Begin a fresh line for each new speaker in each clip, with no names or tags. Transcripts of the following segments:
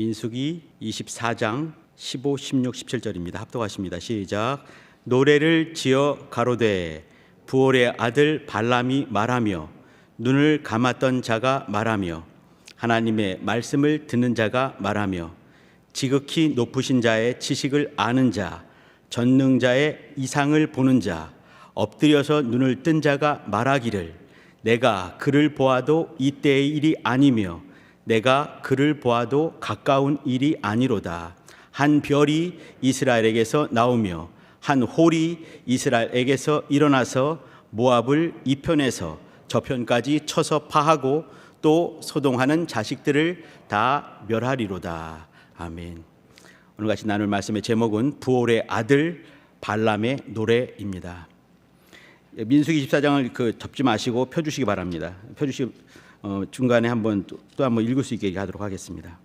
민수기 24장 15, 16, 17절입니다. 합독하십니다. 시작. 노래를 지어 가로되 부올의 아들 발람이 말하며 눈을 감았던 자가 말하며 하나님의 말씀을 듣는 자가 말하며 지극히 높으신 자의 지식을 아는 자, 전능자의 이상을 보는 자, 엎드려서 눈을 뜬 자가 말하기를 내가 그를 보아도 이때의 일이 아니며 내가 그를 보아도 가까운 일이 아니로다. 한 별이 이스라엘에게서 나오며 한 홀이 이스라엘에게서 일어나서 모압을 이 편에서 저편까지 쳐서 파하고 또 소동하는 자식들을 다 멸하리로다. 아멘. 오늘 같이 나눌 말씀의 제목은 부올의 아들 발람의 노래입니다. 민수기 24장을 접지 마시고 펴주시기 바랍니다. 중간에 한번 또 한번 읽을 수 있게 하도록 하겠습니다.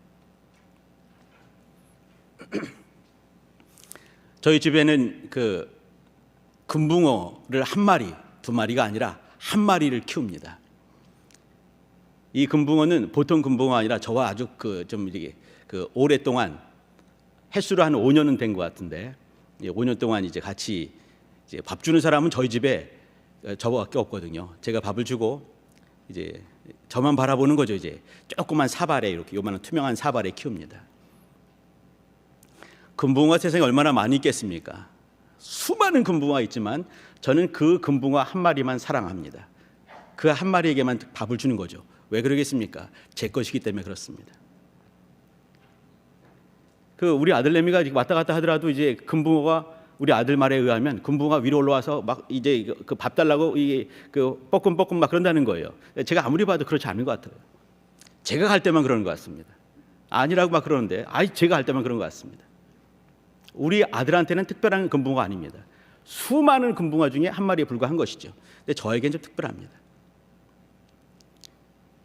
저희 집에는 금붕어를 한 마리, 두 마리가 아니라 한 마리를 키웁니다. 이 금붕어는 보통 금붕어가 아니라 저와 아주 오랫동안 횟수로 한 5년은 된 것 같은데 5년 동안 이제 같이 밥 주는 사람은 저희 집에 저밖에 없거든요. 제가 밥을 주고 이제 저만 바라보는 거죠. 이제 조그만 사발에 이렇게 요만한 투명한 사발에 키웁니다. 금붕어가 세상에 얼마나 많이 있겠습니까? 수많은 금붕어가 있지만 저는 그 금붕어 한 마리만 사랑합니다. 그 한 마리에게만 밥을 주는 거죠. 왜 그러겠습니까? 제 것이기 때문에 그렇습니다. 우리 아들내미가 왔다 갔다 하더라도 이제 금붕어가 우리 아들 말에 의하면 금붕어가 위로 올라와서 막 이제 밥 달라고 이게 뻐끔뻐끔 막 그런다는 거예요. 제가 아무리 봐도 그렇지 않은 것 같아요. 제가 갈 때만 그러는 것 같습니다. 아니라고 막 그러는데 제가 할 때만 그런 것 같습니다. 우리 아들한테는 특별한 금붕어가 아닙니다. 수많은 금붕어 중에 한 마리에 불과한 것이죠. 근데 저에겐 좀 특별합니다.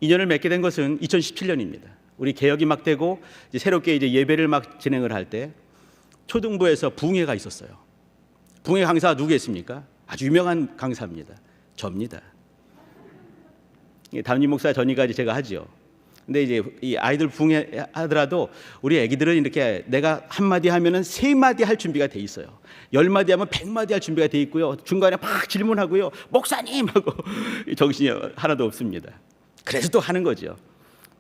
인연을 맺게 된 것은 2017년입니다. 우리 개혁이 막 되고 이제 새롭게 이제 예배를 막 진행을 할 때 초등부에서 붕회가 있었어요. 붕회 강사가 누구겠습니까? 아주 유명한 강사입니다. 접니다. 담임 목사 전이까지 제가 하죠. 근데 이제 이 아이들 붕회 하더라도 우리 아기들은 이렇게 내가 한 마디 하면은 3마디 할 준비가 돼 있어요. 10마디 하면 100마디 할 준비가 돼 있고요. 중간에 막 질문하고요. 목사님 하고 정신이 하나도 없습니다. 그래서 또 하는 거죠.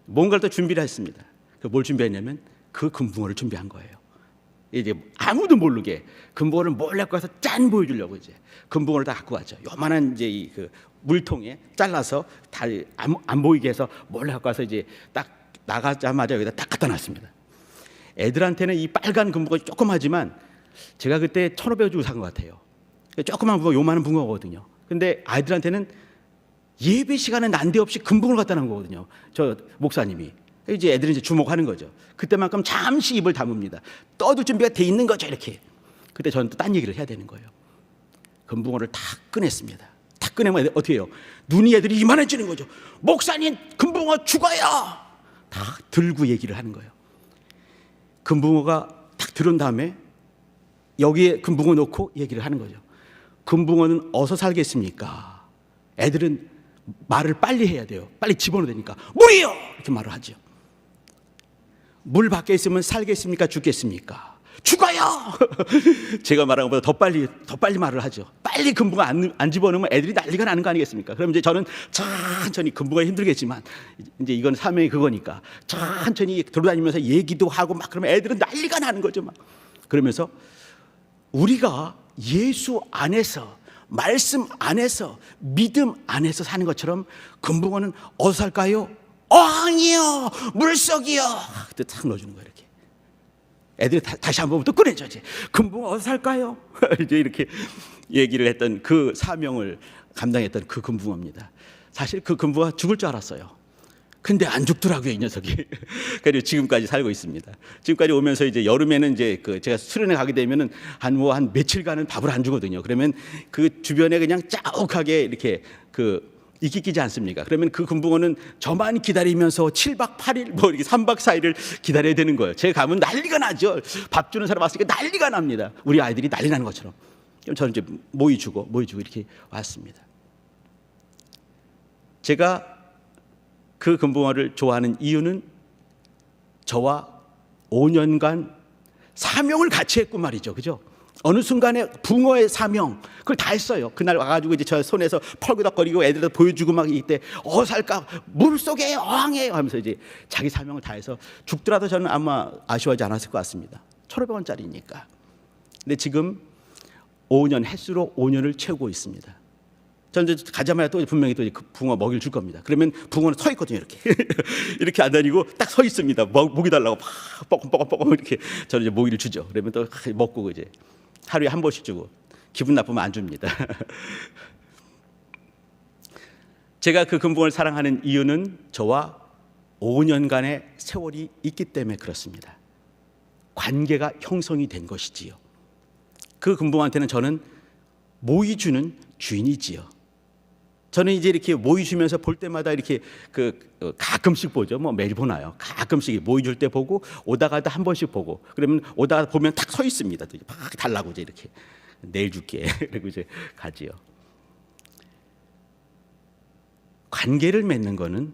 뭔가를 또 준비를 했습니다. 뭘 준비했냐면 그 금붕어를 준비한 거예요. 이제 아무도 모르게 금붕어를 몰래 갖고 와서 짠 보여주려고 이제 금붕어를 다 갖고 왔죠. 요만한 이제 물통에 잘라서 다 안 보이게 해서 몰래 갖고 와서 이제 딱 나가자마자 여기다 딱 갖다 놨습니다. 애들한테는 이 빨간 금붕어 조그마지만 제가 그때 1,500원 주고 산 것 같아요. 조그만 붕어, 요만한 붕어거든요. 근데 아이들한테는 예배 시간에 난데없이 금붕어를 갖다 놓은 거거든요. 저 목사님이. 이제 애들이 이제 주목하는 거죠. 그때만큼 잠시 입을 다뭅니다. 떠들 준비가 돼 있는 거죠, 이렇게. 그때 저는 또 딴 얘기를 해야 되는 거예요. 금붕어를 다 꺼냈습니다. 다 꺼내면 어떻게 해요? 눈이 애들이 이만해지는 거죠. 목사님, 금붕어 죽어요! 다 들고 얘기를 하는 거예요. 금붕어가 딱 들은 다음에 여기에 금붕어 놓고 얘기를 하는 거죠. 금붕어는 어디서 살겠습니까? 애들은 말을 빨리 해야 돼요. 빨리 집어넣어야 되니까 물이요! 이렇게 말을 하죠. 물 밖에 있으면 살겠습니까? 죽겠습니까? 죽어요! 제가 말한 것보다 더 빨리 말을 하죠. 빨리 금붕어 안 집어넣으면 애들이 난리가 나는 거 아니겠습니까? 그럼 이제 저는 천천히 금붕어가 힘들겠지만 이제 이건 사명이 그거니까 천천히 돌아다니면서 얘기도 하고 막 그러면 애들은 난리가 나는 거죠. 막 그러면서 우리가 예수 안에서 말씀 안에서 믿음 안에서 사는 것처럼 금붕어는 어디서 살까요? 어항이요, 물속이요. 그때 탁 넣어주는 거예요. 이렇게 애들이 다시 한번 또 꺼내죠. 이제 금붕어 어디서 살까요? 이제 이렇게 얘기를 했던 그 사명을 감당했던 그 금붕어입니다. 사실 그 금붕어가 죽을 줄 알았어요. 근데 안 죽더라고요, 이 녀석이. 그리고 지금까지 살고 있습니다. 지금까지 오면서 이제 여름에는 이제 제가 수련회 가게 되면은 한 며칠간은 밥을 안 주거든요. 그러면 그 주변에 그냥 짜욱하게 이렇게 이끼 끼지 않습니까? 그러면 그 금붕어는 저만 기다리면서 7박 8일 이렇게 3박 4일을 기다려야 되는 거예요. 제가 가면 난리가 나죠. 밥 주는 사람 왔으니까 난리가 납니다. 우리 아이들이 난리 나는 것처럼. 그럼 저는 이제 모이 주고 이렇게 왔습니다. 제가 그 금붕어를 좋아하는 이유는 저와 5년간 사명을 같이 했고 말이죠. 그죠? 어느 순간에 붕어의 사명 그걸 다 했어요. 그날 와가지고 이제 저 손에서 펄그덕거리고 애들도 보여주고 막 이때 살까 물속에 어항해 하면서 이제 자기 사명을 다 해서 죽더라도 저는 아마 아쉬워하지 않았을 것 같습니다. 1,500원짜리니까. 근데 지금 5년 횟수로 5년을 채우고 있습니다. 저는 이제 가자마자 또 분명히 또 그 붕어 먹이를 줄 겁니다. 그러면 붕어는 서 있거든요. 이렇게 이렇게 안 다니고 딱 서 있습니다. 먹이 달라고 막 뻐끔뻐끔 이렇게 저는 이제 먹이를 주죠. 그러면 또 먹고 이제 하루에 한 번씩 주고 기분 나쁘면 안 줍니다. 제가 그 금붕어를 사랑하는 이유는 저와 5년간의 세월이 있기 때문에 그렇습니다. 관계가 형성이 된 것이지요. 그 금붕어한테는 저는 모이 주는 주인이지요. 저는 이제 이렇게 모이 주면서 볼 때마다 이렇게 가끔씩 보죠. 뭐 매일 보나요? 가끔씩 모이 줄 때 보고 오다가도 한 번씩 보고 그러면 오다가 보면 탁 서 있습니다. 또 막 달라고 이제 이렇게 내일 줄게. 그리고 이제 가지요. 관계를 맺는 거는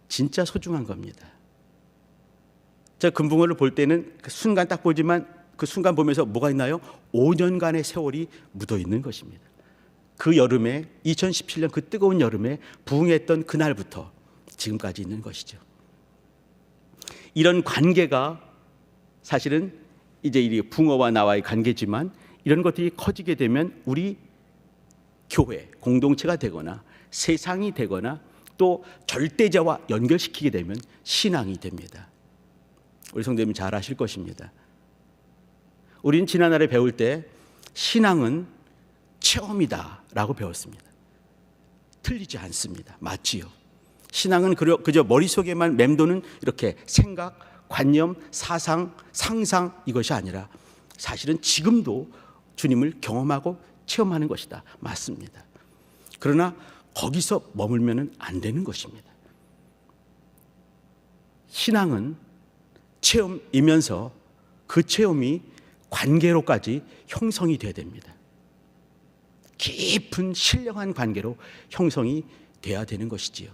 진짜 소중한 겁니다. 저 금붕어를 볼 때는 그 순간 딱 보지만 그 순간 보면서 뭐가 있나요? 5년간의 세월이 묻어 있는 것입니다. 그 여름에 2017년 그 뜨거운 여름에 부흥했던 그날부터 지금까지 있는 것이죠. 이런 관계가 사실은 이제 이 붕어와 나와의 관계지만 이런 것들이 커지게 되면 우리 교회 공동체가 되거나 세상이 되거나 또 절대자와 연결시키게 되면 신앙이 됩니다. 우리 성도님 잘 아실 것입니다. 우리는 지난날에 배울 때 신앙은 체험이다라고 배웠습니다. 틀리지 않습니다. 맞지요? 신앙은 그저 머릿속에만 맴도는 이렇게 생각, 관념, 사상, 상상 이것이 아니라 사실은 지금도 주님을 경험하고 체험하는 것이다. 맞습니다. 그러나 거기서 머물면 안 되는 것입니다. 신앙은 체험이면서 그 체험이 관계로까지 형성이 돼야 됩니다. 깊은 신령한 관계로 형성이 돼야 되는 것이지요.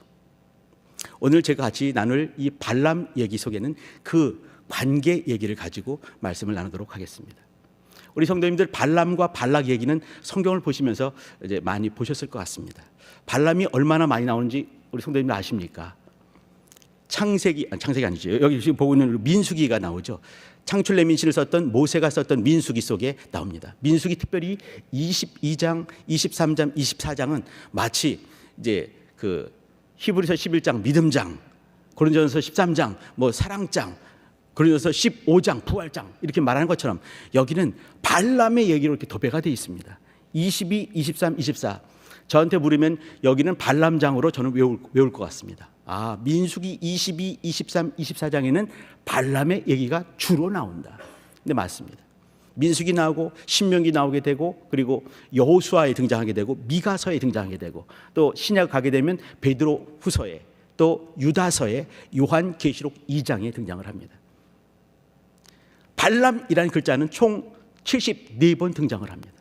오늘 제가 같이 나눌 이 발람 얘기 속에는 그 관계 얘기를 가지고 말씀을 나누도록 하겠습니다. 우리 성도님들 발람과 발락 얘기는 성경을 보시면서 이제 많이 보셨을 것 같습니다. 발람이 얼마나 많이 나오는지 우리 성도님들 아십니까? 창세기 아니죠. 여기 지금 보고 있는 민수기가 나오죠. 창출레민시를 썼던 모세가 썼던 민수기 속에 나옵니다. 민수기 특별히 22장, 23장, 24장은 마치 이제 그 히브리서 11장 믿음장, 고린도전서 13장 뭐 사랑장, 고린도전서 15장 부활장 이렇게 말하는 것처럼 여기는 발람의 얘기로 이렇게 도배가 되어 있습니다. 22, 23, 24 저한테 물으면 여기는 발람장으로 저는 외울 것 같습니다. 민수기 22, 23, 24장에는 발람의 얘기가 주로 나온다. 근데 맞습니다. 민수기 나오고 신명기 나오게 되고 그리고 여호수아에 등장하게 되고 미가서에 등장하게 되고 또 신약 가게 되면 베드로 후서에 또 유다서에 요한계시록 2장에 등장을 합니다. 발람이라는 글자는 총 74번 등장을 합니다.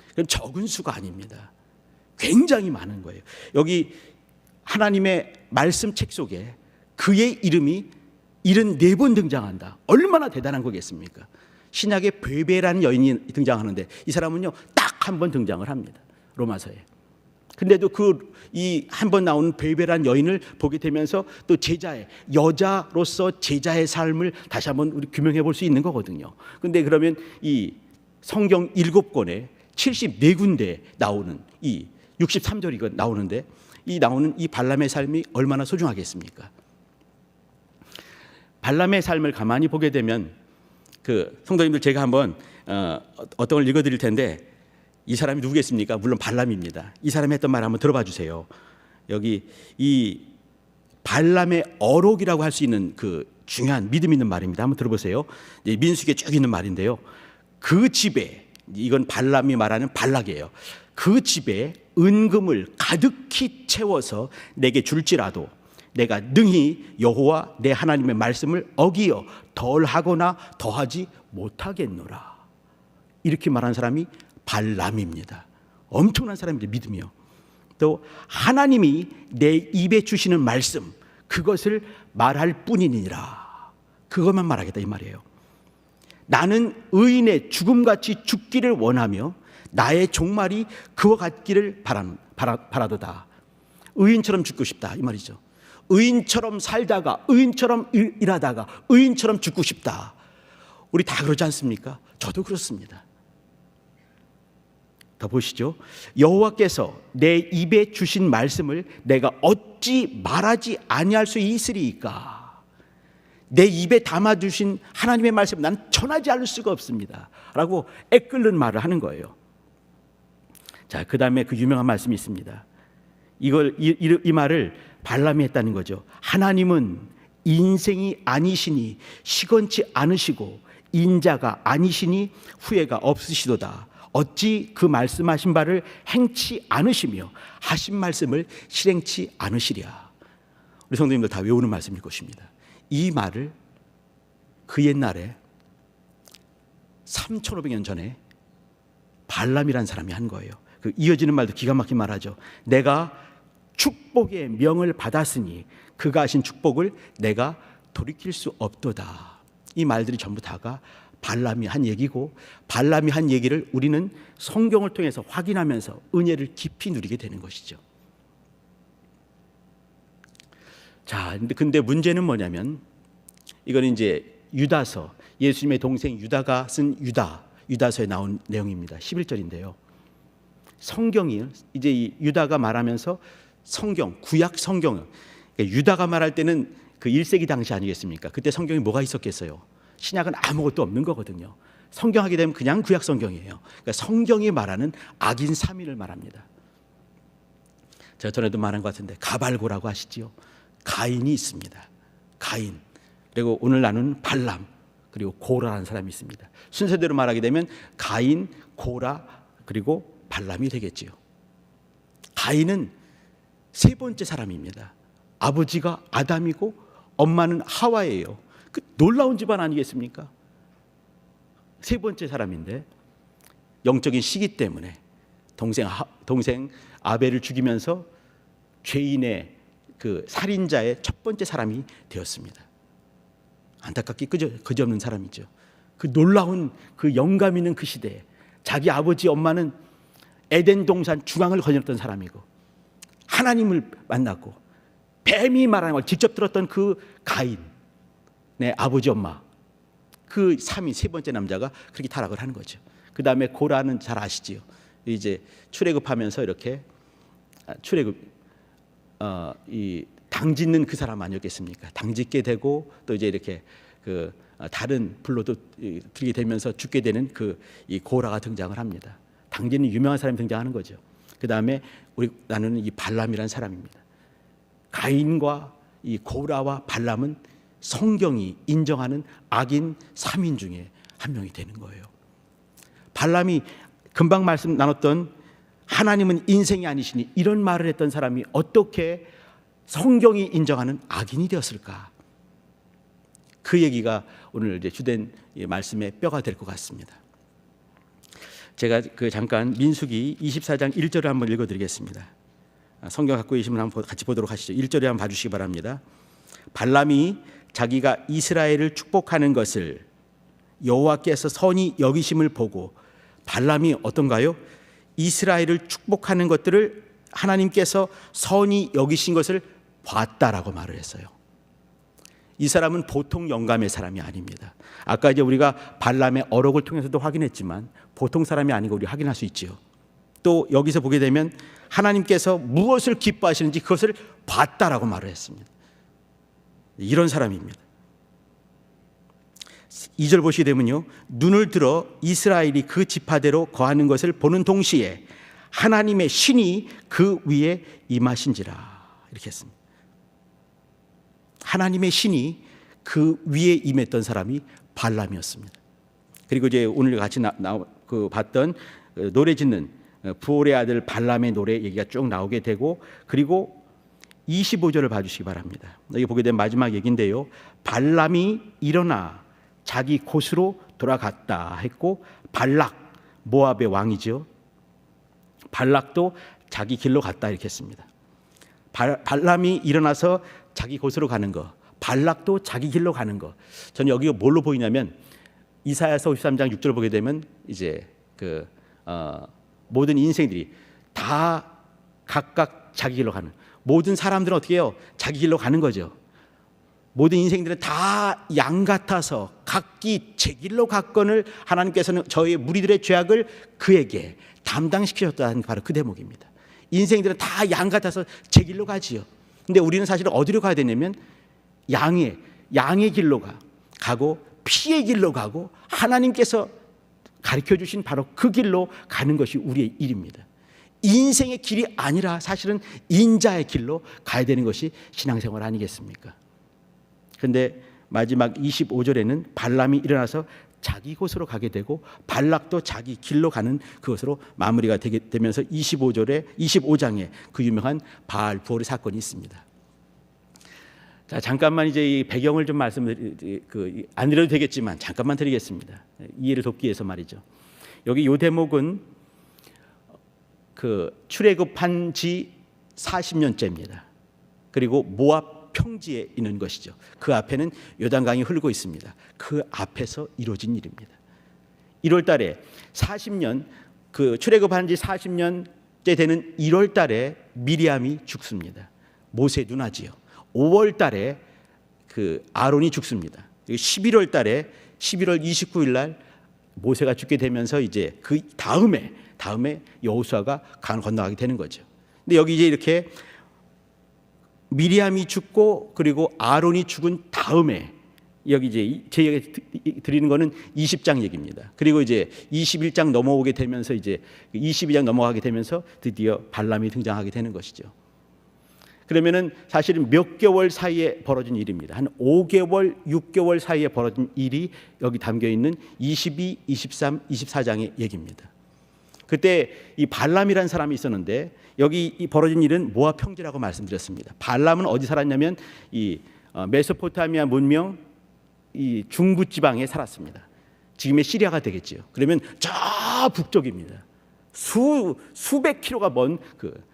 그건 적은 수가 아닙니다. 굉장히 많은 거예요. 여기 하나님의 말씀책 속에 그의 이름이 74번 등장한다. 얼마나 대단한 거겠습니까? 신약에 베베라는 여인이 등장하는데 이 사람은요 딱 한 번 등장을 합니다. 로마서에. 근데도 이 한 번 나오는 베베라는 여인을 보게 되면서 또 제자의 여자로서 제자의 삶을 다시 한번 우리 규명해 볼 수 있는 거거든요. 근데 그러면 이 성경 7권에 74군데 나오는 이 63절이 나오는데 나오는 이 발람의 삶이 얼마나 소중하겠습니까? 발람의 삶을 가만히 보게 되면 그 성도님들 제가 한번 어떤 걸 읽어드릴 텐데 이 사람이 누구겠습니까? 물론 발람입니다. 이 사람이 했던 말 한번 들어봐 주세요. 여기 이 발람의 어록이라고 할 수 있는 그 중요한 믿음 있는 말입니다. 한번 들어보세요. 민수기에 쭉 있는 말인데요. 그 집에 이건 발람이 말하는 발락이에요. 그 집에 은금을 가득히 채워서 내게 줄지라도 내가 능히 여호와 내 하나님의 말씀을 어기어 덜하거나 더하지 못하겠노라. 이렇게 말하는 사람이 발람입니다. 엄청난 사람인데 믿음이요. 또 하나님이 내 입에 주시는 말씀 그것을 말할 뿐이니라. 그것만 말하겠다 이 말이에요. 나는 의인의 죽음같이 죽기를 원하며 나의 종말이 그와 같기를 바라도다. 의인처럼 죽고 싶다 이 말이죠. 의인처럼 살다가 의인처럼 일하다가 의인처럼 죽고 싶다. 우리 다 그러지 않습니까? 저도 그렇습니다. 더 보시죠. 여호와께서 내 입에 주신 말씀을 내가 어찌 말하지 아니할 수 있으리이까. 내 입에 담아주신 하나님의 말씀 난 전하지 않을 수가 없습니다 라고 애끓는 말을 하는 거예요. 자, 그 다음에 그 유명한 말씀이 있습니다. 이 말을 발람이 했다는 거죠. 하나님은 인생이 아니시니 시건치 않으시고 인자가 아니시니 후회가 없으시도다. 어찌 그 말씀하신 바를 행치 않으시며 하신 말씀을 실행치 않으시랴. 우리 성도님들 다 외우는 말씀일 것입니다. 이 말을 그 옛날에 3,500년 전에 발람이라는 사람이 한 거예요. 그 이어지는 말도 기가 막힌 말하죠. 내가 축복의 명을 받았으니 그가 하신 축복을 내가 돌이킬 수 없도다. 이 말들이 전부 다가 발람이 한 얘기고, 발람이 한 얘기를 우리는 성경을 통해서 확인하면서 은혜를 깊이 누리게 되는 것이죠. 자, 근데 문제는 뭐냐면, 이거는 이제 유다서, 예수님의 동생 유다가 쓴 유다서에 나온 내용입니다. 11절인데요. 성경이 이제 이 유다가 말하면서 성경, 구약 성경, 그러니까 유다가 말할 때는 그 1세기 당시 아니겠습니까? 그때 성경이 뭐가 있었겠어요? 신약은 아무것도 없는 거거든요. 성경 하게 되면 그냥 구약 성경이에요. 그러니까 성경이 말하는 악인 3인을 말합니다. 제가 전에도 말한 것 같은데 가발고라고 아시지요? 가인이 있습니다. 가인. 그리고 오늘 나누는 발람, 그리고 고라라는 사람이 있습니다. 순서대로 말하게 되면 가인, 고라, 그리고 발람이 되겠지요. 가인은 세 번째 사람입니다. 아버지가 아담이고 엄마는 하와예요. 그 놀라운 집안 아니겠습니까? 세 번째 사람인데 영적인 시기 때문에 동생 아벨을 죽이면서 죄인의 그 살인자의 첫 번째 사람이 되었습니다. 안타깝게 그지없는 사람이죠. 그 놀라운 그 영감 있는 그 시대에 자기 아버지 엄마는 에덴 동산 중앙을 거닐었던 사람이고 하나님을 만났고 뱀이 말하는 걸 직접 들었던 그 가인, 내 아버지 엄마, 그 3인 세 번째 남자가 그렇게 타락을 하는 거죠. 그 다음에 고라는 잘 아시지요. 이제 출애굽하면서 이렇게 이 당짓는 그 사람 아니었겠습니까? 당짓게 되고 또 이제 이렇게 그 다른 불로도 들게 되면서 죽게 되는 그 이 고라가 등장을 합니다. 당짓는 유명한 사람이 등장하는 거죠. 그 다음에 나는 이 발람이라는 사람입니다. 가인과 이 고라와 발람은 성경이 인정하는 악인 3인 중에 한 명이 되는 거예요. 발람이 금방 말씀 나눴던 하나님은 인생이 아니시니 이런 말을 했던 사람이 어떻게 성경이 인정하는 악인이 되었을까? 그 얘기가 오늘 이제 주된 말씀의 뼈가 될 것 같습니다. 제가 잠깐 민수기 24장 1절을 한번 읽어드리겠습니다. 성경 갖고 계시면 한번 같이 보도록 하시죠. 1절에 한번 봐주시기 바랍니다. 발람이 자기가 이스라엘을 축복하는 것을 여호와께서 선히 여기심을 보고, 발람이 어떤가요? 이스라엘을 축복하는 것들을 하나님께서 선히 여기신 것을 봤다라고 말을 했어요. 이 사람은 보통 영감의 사람이 아닙니다. 아까 이제 우리가 발람의 어록을 통해서도 확인했지만 보통 사람이 아닌 거 우리 확인할 수 있죠. 또 여기서 보게 되면 하나님께서 무엇을 기뻐하시는지 그것을 봤다라고 말을 했습니다. 이런 사람입니다. 2절 보시게 되면요, 눈을 들어 이스라엘이 그 지파대로 거하는 것을 보는 동시에 하나님의 신이 그 위에 임하신지라, 이렇게 했습니다. 하나님의 신이 그 위에 임했던 사람이 발람이었습니다. 그리고 이제 오늘 같이 봤던 노래 짓는 부올의 아들 발람의 노래 얘기가 쭉 나오게 되고, 그리고 25절을 봐주시기 바랍니다. 여기 보게 된 마지막 얘기인데요, 발람이 일어나 자기 곳으로 돌아갔다 했고, 발락, 모압의 왕이죠, 발락도 자기 길로 갔다 이렇게 했습니다. 발람이 일어나서 자기 곳으로 가는 거, 발락도 자기 길로 가는 거. 저는 여기가 뭘로 보이냐면 이사야서 53장 6절 보게 되면 이제 모든 인생들이 다 각각 자기 길로 가는, 모든 사람들은 어떻게 해요? 자기 길로 가는 거죠. 모든 인생들은 다 양 같아서 각기 제 길로 갔건을 하나님께서는 저희 무리들의 죄악을 그에게 담당시키셨다는 바로 그 대목입니다. 인생들은 다 양 같아서 제 길로 가지요. 근데 우리는 사실은 어디로 가야 되냐면 양의 길로 가고 피의 길로 가고 하나님께서 가르쳐 주신 바로 그 길로 가는 것이 우리의 일입니다. 인생의 길이 아니라 사실은 인자의 길로 가야 되는 것이 신앙생활 아니겠습니까? 그런데 마지막 25절에는 발람이 일어나서 자기 곳으로 가게 되고 발락도 자기 길로 가는 그것으로 마무리가 되면서 25장에 그 유명한 바알 부올의 사건이 있습니다. 자, 잠깐만 이제 이 배경을 좀 안 드려도 되겠지만 잠깐만 드리겠습니다. 이해를 돕기 위해서 말이죠. 여기 요 대목은 출애굽한 지 40년째입니다. 그리고 모압 평지에 있는 것이죠. 그 앞에는 요단강이 흐르고 있습니다. 그 앞에서 이루어진 일입니다. 1월 달에 40년 출애굽한 지 40년째 되는 1월 달에 미리암이 죽습니다. 모세 누나지요. 5월 달에 아론이 죽습니다. 11월 달에 11월 29일 날 모세가 죽게 되면서 이제 그 다음에 여호수아가 강을 건너가게 되는 거죠. 근데 여기 이제 이렇게 미리암이 죽고 그리고 아론이 죽은 다음에 여기 이제 제가 드리는 거는 20장 얘기입니다. 그리고 이제 21장 넘어오게 되면서 이제 22장 넘어가게 되면서 드디어 발람이 등장하게 되는 것이죠. 그러면은 사실은 몇 개월 사이에 벌어진 일입니다. 한 5개월, 6개월 사이에 벌어진 일이 여기 담겨 있는 22, 23, 24장의 얘기입니다. 그때 이 발람이라는 사람이 있었는데 여기 이 벌어진 일은 모압 평지라고 말씀드렸습니다. 발람은 어디 살았냐면 이 메소포타미아 문명 이 중부 지방에 살았습니다. 지금의 시리아가 되겠지요. 그러면 저 북쪽입니다. 수백 킬로가 먼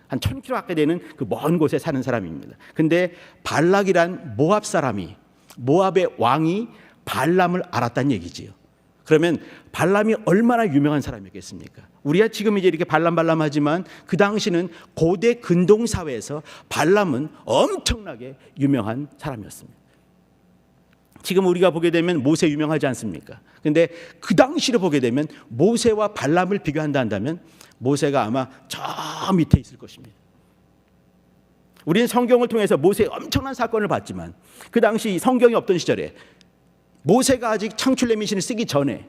한 1000킬로 가까이 되는 그 먼 곳에 사는 사람입니다. 근데 발락이란 모압 사람이, 모압의 왕이 발람을 알았다는 얘기지요. 그러면 발람이 얼마나 유명한 사람이겠습니까? 우리가 지금 이제 이렇게 발람 하지만 그 당시는 고대 근동 사회에서 발람은 엄청나게 유명한 사람이었습니다. 지금 우리가 보게 되면 모세 유명하지 않습니까? 근데 그 당시를 보게 되면 모세와 발람을 비교한다면 모세가 아마 저 밑에 있을 것입니다. 우리는 성경을 통해서 모세의 엄청난 사건을 봤지만 그 당시 성경이 없던 시절에 모세가 아직 창출레미신을 쓰기 전에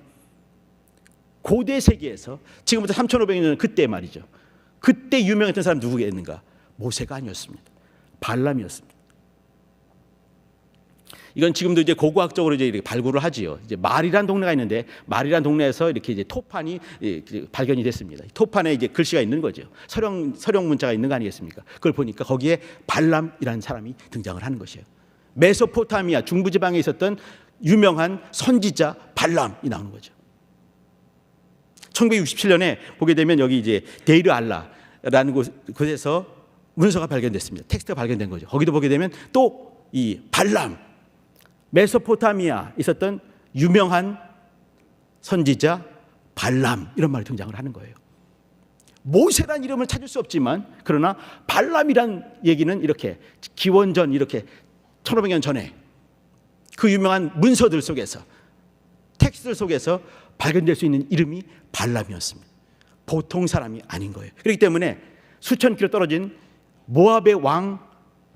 고대 세계에서 지금부터 3500년 그때 말이죠. 그때 유명했던 사람 누구겠는가? 모세가 아니었습니다. 발람이었습니다. 이건 지금도 이제 고고학적으로 이제 이렇게 발굴을 하지요. 이제 말이란 동네가 있는데 말이란 동네에서 이렇게 이제 토판이 발견이 됐습니다. 토판에 이제 글씨가 있는 거죠. 서령 문자가 있는 거 아니겠습니까? 그걸 보니까 거기에 발람이라는 사람이 등장을 하는 것이에요. 메소포타미아 중부지방에 있었던 유명한 선지자 발람이 나오는 거죠. 1967년에 보게 되면 여기 이제 데이르 알라라는 곳에서 문서가 발견됐습니다. 텍스트가 발견된 거죠. 거기도 보게 되면 또 이 발람, 메소포타미아 있었던 유명한 선지자 발람 이런 말이 등장을 하는 거예요. 모세란 이름을 찾을 수 없지만 그러나 발람이란 얘기는 이렇게 기원전 이렇게 1500년 전에 그 유명한 문서들 속에서 텍스트들 속에서 발견될 수 있는 이름이 발람이었습니다. 보통 사람이 아닌 거예요. 그렇기 때문에 수천 킬로 떨어진 모압의 왕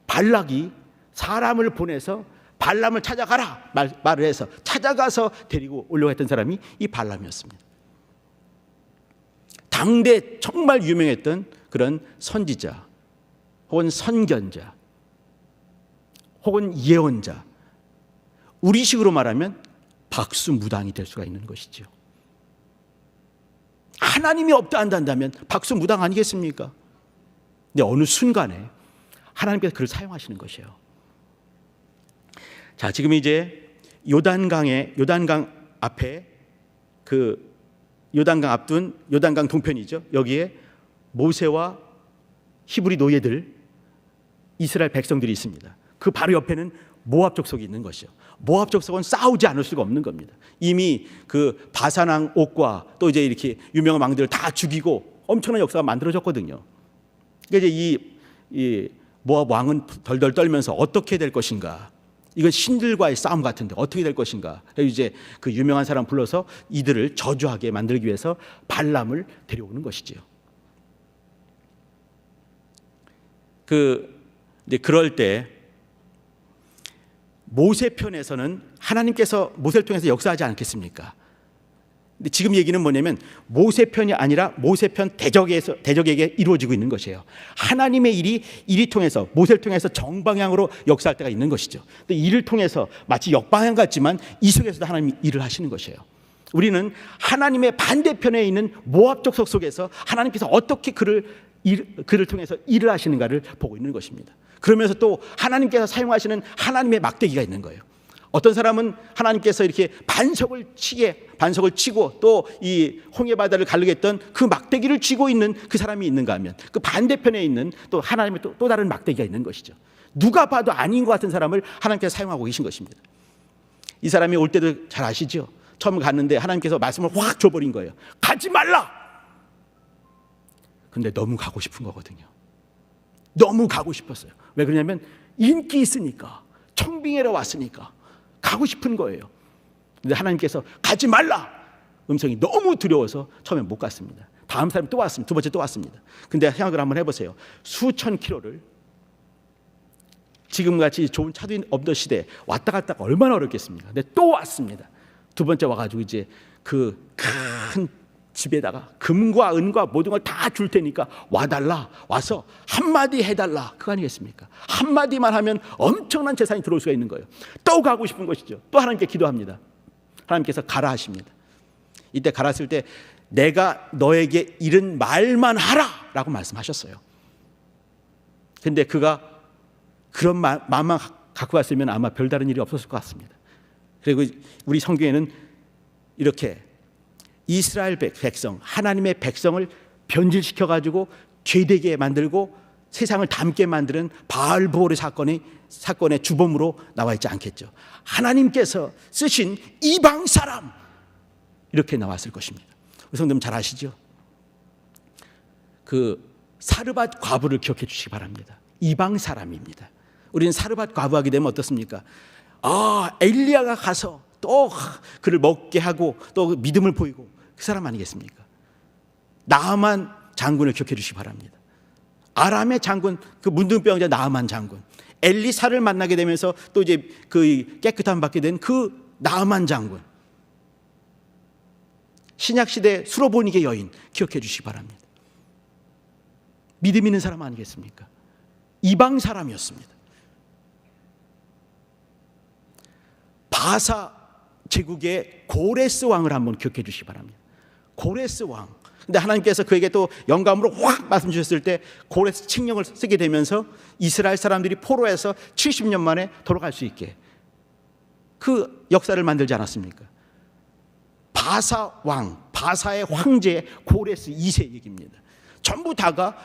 발락이 사람을 보내서 발람을 찾아가라 말을 해서 찾아가서 데리고 오려고 했던 사람이 이 발람이었습니다. 당대 정말 유명했던 그런 선지자 혹은 선견자 혹은 예언자, 우리식으로 말하면 박수무당이 될 수가 있는 것이죠. 하나님이 없다 한다면 박수무당 아니겠습니까? 근데 어느 순간에 하나님께서 그를 사용하시는 것이에요. 자, 지금 이제 요단강 앞에 요단강 앞둔 요단강 동편이죠. 여기에 모세와 히브리 노예들, 이스라엘 백성들이 있습니다. 그 바로 옆에는 모압 족속이 있는 것이죠. 모압 족속은 싸우지 않을 수가 없는 겁니다. 이미 그 바산왕 옥과 또 이제 이렇게 유명한 왕들을 다 죽이고 엄청난 역사가 만들어졌거든요. 그러니까 이제 이 모압 왕은 덜덜 떨면서 어떻게 될 것인가? 이건 신들과의 싸움 같은데 어떻게 될 것인가? 그래서 이제 그 유명한 사람 불러서 이들을 저주하게 만들기 위해서 발람을 데려오는 것이지요. 이제 그럴 때 모세 편에서는 하나님께서 모세를 통해서 역사하지 않겠습니까? 근데 지금 얘기는 뭐냐면 모세 편이 아니라 모세 편 대적에게 이루어지고 있는 것이에요. 하나님의 일이 통해서 모세를 통해서 정방향으로 역사할 때가 있는 것이죠. 근데 이를 통해서 마치 역방향 같지만 이 속에서도 하나님이 일을 하시는 것이에요. 우리는 하나님의 반대편에 있는 모압 족속 속에서 하나님께서 어떻게 그를 통해서 일을 하시는가를 보고 있는 것입니다. 그러면서 또 하나님께서 사용하시는 하나님의 막대기가 있는 거예요. 어떤 사람은 하나님께서 이렇게 반석을 치고 또 이 홍해 바다를 가르게 했던 그 막대기를 쥐고 있는 그 사람이 있는가 하면 그 반대편에 있는 또 하나님의 또 다른 막대기가 있는 것이죠. 누가 봐도 아닌 것 같은 사람을 하나님께서 사용하고 계신 것입니다. 이 사람이 올 때도 잘 아시죠? 처음 갔는데 하나님께서 말씀을 확 줘버린 거예요. 가지 말라! 근데 너무 가고 싶은 거거든요. 너무 가고 싶었어요. 왜 그러냐면 인기 있으니까, 청빙회로 왔으니까 가고 싶은 거예요. 근데 하나님께서 가지 말라! 음성이 너무 두려워서 처음에 못 갔습니다. 다음 사람이 또 왔습니다. 두 번째 또 왔습니다. 근데 생각을 한번 해보세요. 수천 킬로를 지금같이 좋은 차도 없던 시대에 왔다 갔다가 얼마나 어렵겠습니까? 근데 또 왔습니다. 두 번째 와가지고 이제 그 큰 집에다가 금과 은과 모든 걸 다 줄 테니까 와달라, 와서 한마디 해달라, 그거 아니겠습니까? 한마디만 하면 엄청난 재산이 들어올 수가 있는 거예요. 또 가고 싶은 것이죠. 또 하나님께 기도합니다. 하나님께서 가라 하십니다. 이때 가랐을 때 내가 너에게 이른 말만 하라 라고 말씀하셨어요. 근데 그가 그런 마음만 갖고 갔으면 아마 별다른 일이 없었을 것 같습니다. 그리고 우리 성경에는 이렇게 이스라엘 백성, 하나님의 백성을 변질시켜가지고 죄되게 만들고 세상을 닮게 만드는 바알보르 사건의 주범으로 나와 있지 않겠죠. 하나님께서 쓰신 이방 사람, 이렇게 나왔을 것입니다. 우리 성도님 잘 아시죠? 그 사르밧 과부를 기억해 주시기 바랍니다. 이방 사람입니다. 우리는 사르밧 과부하게 되면 어떻습니까? 엘리야가 가서 또 그를 먹게 하고 또 믿음을 보이고 그 사람 아니겠습니까? 나아만 장군을 기억해 주시기 바랍니다. 아람의 장군, 그 문둥병자 나아만 장군, 엘리사를 만나게 되면서 또 이제 그 깨끗함 받게 된 그 나아만 장군, 신약시대 수로보니게 여인 기억해 주시기 바랍니다. 믿음 있는 사람 아니겠습니까? 이방 사람이었습니다. 바사 제국의 고레스 왕을 한번 기억해 주시기 바랍니다. 고레스 왕. 근데 하나님께서 그에게 또 영감으로 확 말씀 주셨을 때 고레스 칙령을 쓰게 되면서 이스라엘 사람들이 포로에서 70년 만에 돌아갈 수 있게 그 역사를 만들지 않았습니까? 바사 왕, 바사의 황제 고레스 2세 얘기입니다. 전부 다가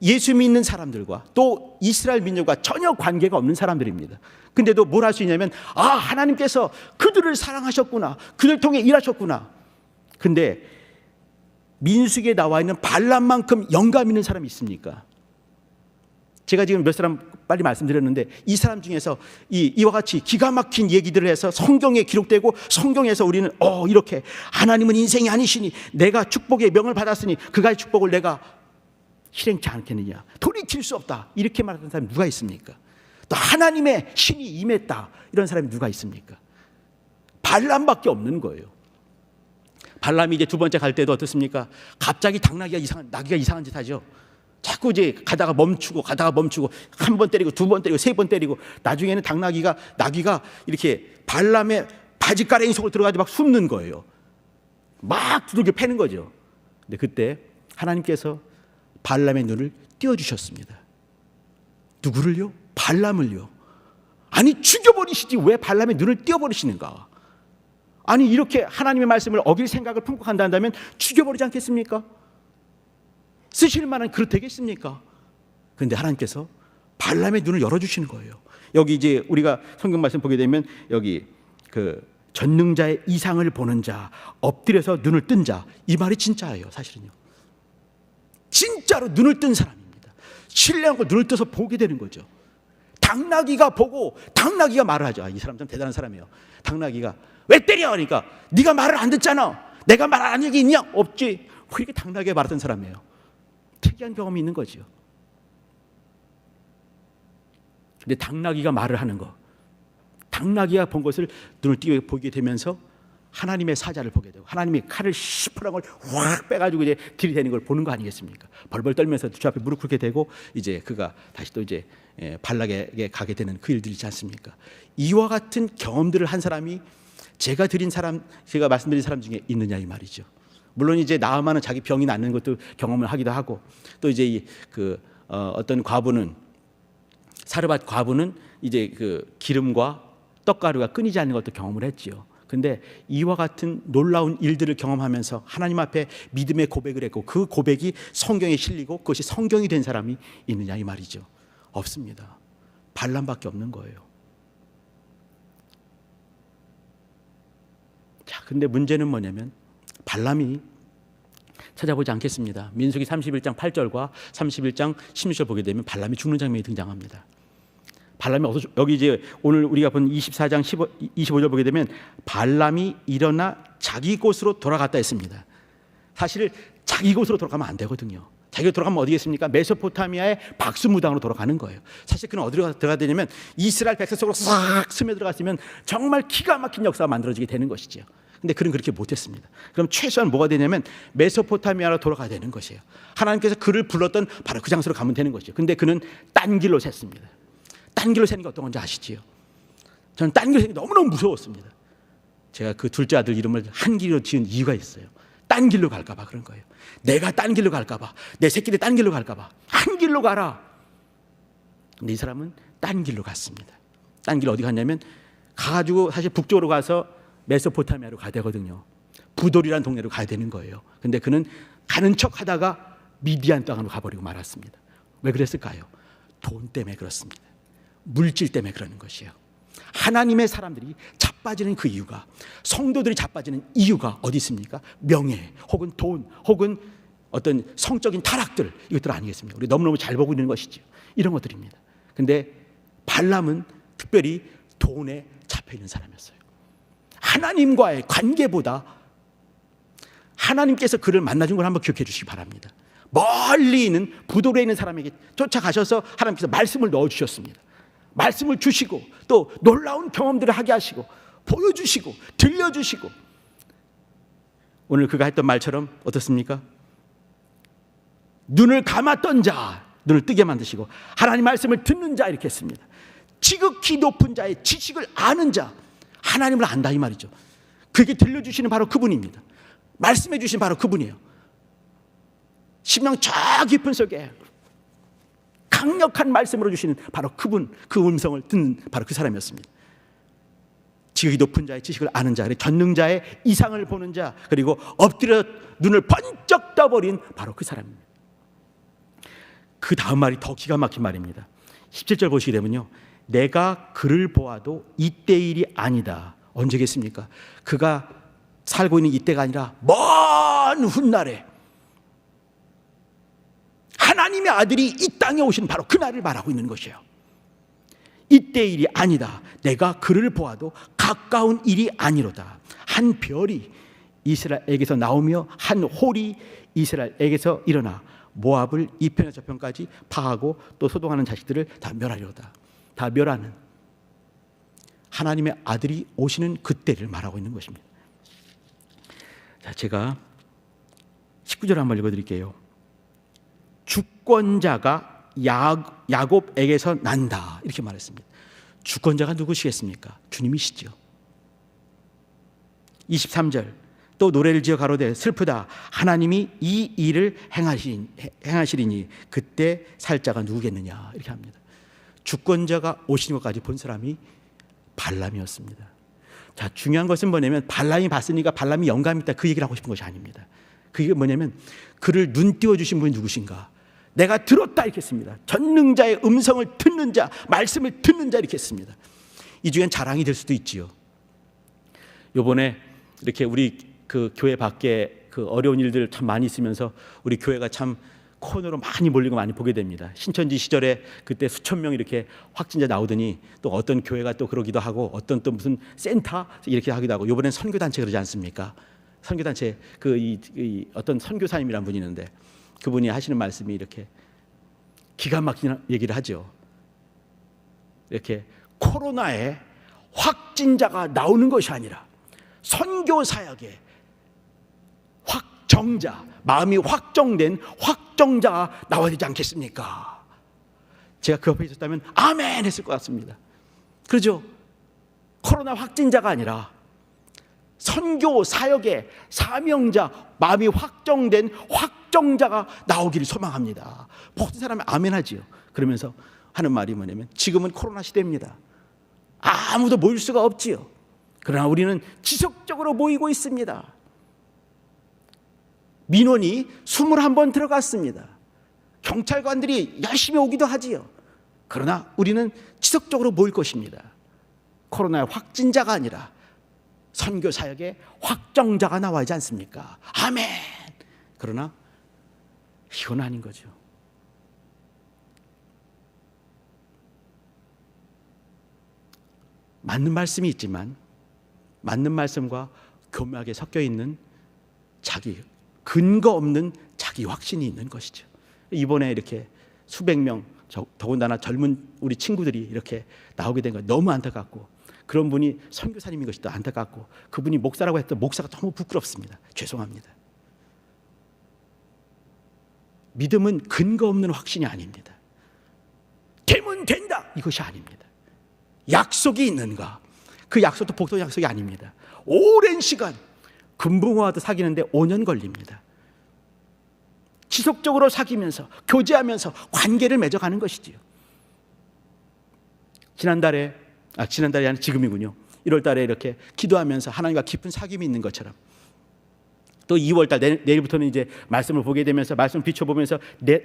예수 믿는 사람들과 또 이스라엘 민족과 전혀 관계가 없는 사람들입니다. 근데도 뭘 할 수 있냐면 하나님께서 그들을 사랑하셨구나, 그들 통해 일하셨구나. 근데 민수기에 나와 있는 발람만큼 영감 있는 사람이 있습니까? 제가 지금 몇 사람 빨리 말씀드렸는데 이 사람 중에서 이와 같이 기가 막힌 얘기들을 해서 성경에 기록되고 성경에서 우리는 이렇게 하나님은 인생이 아니시니 내가 축복의 명을 받았으니 그가의 축복을 내가 실행치 않겠느냐, 돌이킬 수 없다, 이렇게 말하는 사람이 누가 있습니까? 또 하나님의 신이 임했다, 이런 사람이 누가 있습니까? 발람밖에 없는 거예요. 발람이 이제 두 번째 갈 때도 어떻습니까? 갑자기 나귀가 이상한 짓 하죠. 자꾸 이제 가다가 멈추고 한 번 때리고 두 번 때리고 세 번 때리고 나중에는 나귀가 이렇게 발람의 바지가랭이 속으로 들어가서 막 숨는 거예요. 막 두들겨 패는 거죠. 근데 그때 하나님께서 발람의 눈을 띄워주셨습니다. 누구를요? 발람을요. 아니 죽여버리시지 왜 발람의 눈을 띄워버리시는가? 아니 이렇게 하나님의 말씀을 어길 생각을 품고 간다면 죽여버리지 않겠습니까? 쓰실 만한 그릇 되겠습니까? 그런데 하나님께서 발람의 눈을 열어주시는 거예요. 여기 이제 우리가 성경 말씀 보게 되면 여기 그 전능자의 이상을 보는 자, 엎드려서 눈을 뜬 자, 이 말이 진짜예요. 사실은요. 진짜로 눈을 뜬 사람입니다. 신뢰한 걸 눈을 떠서 보게 되는 거죠. 당나귀가 보고 당나귀가 말을 하죠. 이 사람 참 대단한 사람이에요. 당나귀가 왜 때려? 그러니까 네가 말을 안 듣잖아. 내가 말 안 한 적이 있냐? 없지. 그렇게 당나귀가 말했던 사람이에요. 특이한 경험이 있는 거죠. 근데 당나귀가 말을 하는 거, 당나귀가 본 것을 눈을 띄게 보게 되면서 하나님의 사자를 보게 되고 하나님의 칼을 시퍼런 걸 확 빼가지고 이제 들이대는 걸 보는 거 아니겠습니까? 벌벌 떨면서 주 앞에 무릎 꿇게 되고 이제 그가 다시 또 이제 발락에게 가게 되는 그 일들이 있지 않습니까? 이와 같은 경험들을 한 사람이 제가 말씀드린 사람 중에 있느냐 이 말이죠. 물론 이제 나아만은 자기 병이 낫는 것도 경험을 하기도 하고 또 이제 어떤 과부는 사르밧 과부는 이제 그 기름과 떡가루가 끊이지 않는 것도 경험을 했지요. 근데 이와 같은 놀라운 일들을 경험하면서 하나님 앞에 믿음의 고백을 했고 그 고백이 성경에 실리고 그것이 성경이 된 사람이 있느냐 이 말이죠. 없습니다. 발람밖에 없는 거예요. 자, 근데 문제는 뭐냐면 발람이 찾아보지 않겠습니다. 민수기 31장 8절과 31장 16절 보게 되면 발람이 죽는 장면이 등장합니다. 발람이 여기 이제 오늘 우리가 본 24장 25절 보게 되면 발람이 일어나 자기 곳으로 돌아갔다 했습니다. 사실 자기 곳으로 돌아가면 안 되거든요. 자기가 돌아가면 어디겠습니까? 메소포타미아의 박수무당으로 돌아가는 거예요. 사실 그는 어디로 들어가야 되냐면 이스라엘 백성 속으로 싹 스며들어갔으면 정말 기가 막힌 역사가 만들어지게 되는 것이죠. 근데 그는 그렇게 못했습니다. 그럼 최소한 뭐가 되냐면 메소포타미아로 돌아가야 되는 것이에요. 하나님께서 그를 불렀던 바로 그 장소로 가면 되는 것이죠. 근데 그는 딴 길로 샜습니다. 딴 길로 새는 게 어떤 건지 아시지요? 저는 딴 길로 새는 게 너무너무 무서웠습니다. 제가 그 둘째 아들 이름을 한길로 지은 이유가 있어요. 딴 길로 갈까 봐 그런 거예요. 내가 딴 길로 갈까 봐, 내 새끼들 딴 길로 갈까 봐. 한 길로 가라. 근데 이 사람은 딴 길로 갔습니다. 딴 길 어디 갔냐면 가가지고 사실 북쪽으로 가서 메소포타미아로 가야 되거든요. 부돌이라는 동네로 가야 되는 거예요. 근데 그는 가는 척 하다가 미디안 땅으로 가버리고 말았습니다. 왜 그랬을까요? 돈 때문에 그렇습니다. 물질 때문에 그러는 것이에요. 하나님의 사람들이 자빠지는 그 이유가, 성도들이 자빠지는 이유가 어디 있습니까? 명예 혹은 돈 혹은 어떤 성적인 타락들, 이것들 아니겠습니까? 우리 너무너무 잘 보고 있는 것이죠. 이런 것들입니다. 근데 발람은 특별히 돈에 잡혀있는 사람이었어요. 하나님과의 관계보다 하나님께서 그를 만나준 걸 한번 기억해 주시기 바랍니다. 멀리 있는 부돌에 있는 사람에게 쫓아가셔서 하나님께서 말씀을 넣어주셨습니다. 말씀을 주시고 또 놀라운 경험들을 하게 하시고 보여주시고 들려주시고, 오늘 그가 했던 말처럼 어떻습니까? 눈을 감았던 자 눈을 뜨게 만드시고 하나님 말씀을 듣는 자 이렇게 했습니다. 지극히 높은 자의 지식을 아는 자, 하나님을 안다 이 말이죠. 그게 들려주시는 바로 그분입니다. 말씀해 주신 바로 그분이에요. 심령 저 깊은 속에 강력한 말씀으로 주시는 바로 그분, 그 음성을 듣는 바로 그 사람이었습니다. 지극히 높은 자의 지식을 아는 자, 전능자의 이상을 보는 자, 그리고 엎드려 눈을 번쩍 떠버린 바로 그 사람입니다. 그 다음 말이 더 기가 막힌 말입니다. 17절 보시게 되면요, 내가 그를 보아도 이때 일이 아니다. 언제겠습니까? 그가 살고 있는 이때가 아니라 먼 훗날에 하나님의 아들이 이 땅에 오신 바로 그날을 말하고 있는 것이에요. 이때 일이 아니다. 내가 그를 보아도 가까운 일이 아니로다. 한 별이 이스라엘에게서 나오며 한 홀이 이스라엘에게서 일어나 모압을 이 편에서 저 편까지 파하고 또 소동하는 자식들을 다 멸하리로다. 다 멸하는 하나님의 아들이 오시는 그때를 말하고 있는 것입니다. 자, 제가 19절 한번 읽어드릴게요. 주권자가 야곱에게서 난다 이렇게 말했습니다. 주권자가 누구시겠습니까? 주님이시죠. 23절 또 노래를 지어 가로되 슬프다 하나님이 이 일을 행하시리니 그때 살 자가 누구겠느냐 이렇게 합니다. 주권자가 오시는 것까지 본 사람이 발람이었습니다. 자, 중요한 것은 뭐냐면 발람이 봤으니까 발람이 영감이 있다 그 얘기를 하고 싶은 것이 아닙니다. 그게 뭐냐면 그를 눈 띄워주신 분이 누구신가? 내가 들었다 이렇게 씁니다. 전능자의 음성을 듣는 자, 말씀을 듣는 자 이렇게 씁니다. 이 중엔 자랑이 될 수도 있지요. 요번에 이렇게 우리 그 교회 밖에 그 어려운 일들 참 많이 있으면서 우리 교회가 참 코너로 많이 몰리고 많이 보게 됩니다. 신천지 시절에 그때 수천 명 이렇게 확진자 나오더니 또 어떤 교회가 또 그러기도 하고 어떤 또 무슨 센터 이렇게 하기도 하고, 요번엔 선교단체 그러지 않습니까? 선교단체 어떤 선교사님이란 분이 있는데 그분이 하시는 말씀이 이렇게 기가 막힌 얘기를 하죠. 이렇게 코로나에 확진자가 나오는 것이 아니라 선교 사역에 확정자, 마음이 확정된 확정자가 나와야 되지 않겠습니까? 제가 그 옆에 있었다면 아멘 했을 것 같습니다. 그렇죠? 코로나 확진자가 아니라 선교 사역의 사명자, 마음이 확정된 확정자가 나오기를 소망합니다. 모든 사람이 아멘 하지요. 그러면서 하는 말이 뭐냐면, 지금은 코로나 시대입니다. 아무도 모일 수가 없지요. 그러나 우리는 지속적으로 모이고 있습니다. 민원이 21번 들어갔습니다. 경찰관들이 열심히 오기도 하지요. 그러나 우리는 지속적으로 모일 것입니다. 코로나의 확진자가 아니라 선교 사역의 확정자가 나와야지 않습니까? 아멘. 그러나 이건 아닌 거죠. 맞는 말씀이 있지만 맞는 말씀과 교묘하게 섞여 있는 자기 근거 없는 자기 확신이 있는 것이죠. 이번에 이렇게 수백 명, 더군다나 젊은 우리 친구들이 이렇게 나오게 된 건 너무 안타깝고, 그런 분이 선교사님인 것이 또 안타깝고, 그분이 목사라고 했던 목사가 너무 부끄럽습니다. 죄송합니다. 믿음은 근거 없는 확신이 아닙니다. 되면 된다 이것이 아닙니다. 약속이 있는가? 그 약속도 복도 약속이 아닙니다. 오랜 시간 금붕어와도 사귀는데 5년 걸립니다. 지속적으로 사귀면서 교제하면서 관계를 맺어가는 것이지요. 지난달이 아니라 지금이군요. 1월 달에 이렇게 기도하면서 하나님과 깊은 사귐이 있는 것처럼, 또 2월 달 내일부터는 이제 말씀을 보게 되면서 말씀을 비춰보면서